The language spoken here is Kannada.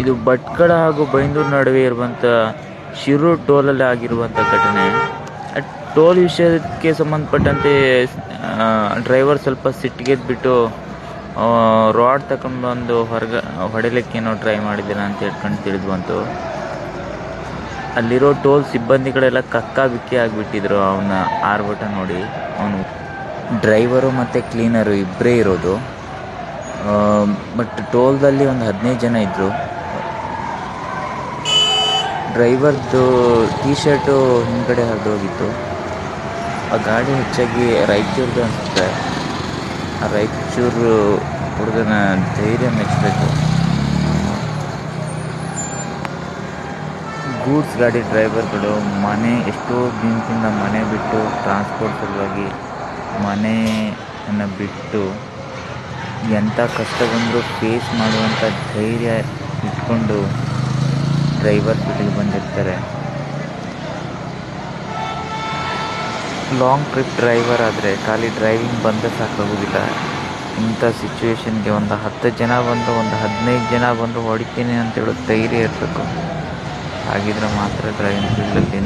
ಇದು ಭಟ್ಕಳ ಹಾಗೂ ಬೈಂದೂರು ನಡುವೆ ಇರುವಂಥ ಶಿರೂರು ಟೋಲಲ್ಲಿ ಆಗಿರುವಂಥ ಘಟನೆ. ಟೋಲ್ ವಿಷಯಕ್ಕೆ ಸಂಬಂಧಪಟ್ಟಂತೆ ಡ್ರೈವರ್ ಸ್ವಲ್ಪ ಸಿಟ್ಟಿಗೆದ್ಬಿಟ್ಟು ರಾಡ್ ತಗೊಂಡು ಬಂದು ಹೊಡಿಲಿಕ್ಕೇನೋ ಟ್ರೈ ಮಾಡಿದ್ದಾನೆ ಅಂತ ಹೇಳ್ಕೊಂಡು ತಿಳಿದು ಬಂತು. ಅಲ್ಲಿರೋ ಟೋಲ್ ಸಿಬ್ಬಂದಿಗಳೆಲ್ಲ ಬಿಕ್ಕಿ ಆಗಿಬಿಟ್ಟಿದ್ರು ಅವನ ಆರ್ಭಟ ನೋಡಿ. ಅವನು ಡ್ರೈವರು ಮತ್ತು ಕ್ಲೀನರು ಇಬ್ಬರೇ ಇರೋದು. ಬಟ್ ಟೋಲ್ದಲ್ಲಿ ಒಂದು 15 ಜನ ಇದ್ದರು. ಡ್ರೈವರ್ದು ಟೀ ಶರ್ಟು ಹಿಂದ್ಗಡೆ ಹರಿದೋಗಿತ್ತು. ಆ ಗಾಡಿ ಹೆಚ್ಚಾಗಿ ರಾಯಚೂರ್ದು ಅನಿಸುತ್ತೆ. ಆ ರಾಯಚೂರು ಹುಡುಗನ ಧೈರ್ಯ ಮೆಚ್ಚಬೇಕು. ಗೂಡ್ಸ್ ಗಾಡಿ ಡ್ರೈವರ್ಗಳು ಎಷ್ಟೋ ದಿನದಿಂದ ಮನೆ ಬಿಟ್ಟು ಟ್ರಾನ್ಸ್ಪೋರ್ಟ್ ಸಲುವಾಗಿ ಮನೆಯನ್ನು ಬಿಟ್ಟು ಎಂಥ ಕಷ್ಟ ಬಂದರೂ ಫೇಸ್ ಮಾಡುವಂಥ ಧೈರ್ಯ ಇಟ್ಕೊಂಡು ಡ್ರೈವರ್ ಫೀಲ್ಡಿಗೆ ಬಂದಿರ್ತಾರೆ. ಲಾಂಗ್ ಟ್ರಿಪ್ ಡ್ರೈವರ್ ಆದರೆ ಖಾಲಿ ಡ್ರೈವಿಂಗ್ ಬಂದರೆ ಸಾಕಾಗೋದಿಲ್ಲ. ಇಂಥ ಸಿಚುವೇಶನ್ಗೆ ಒಂದು 10 ಜನ ಬಂದು ಒಂದು 15 ಜನ ಬಂದು ಹೊಡಿತೀನಿ ಅಂತೇಳೋ ಧೈರ್ಯ ಇರಬೇಕು. ಹಾಗಿದ್ರೆ ಮಾತ್ರ ಡ್ರೈವಿಂಗ್ ಫೀಲ್ಡಲ್ಲಿ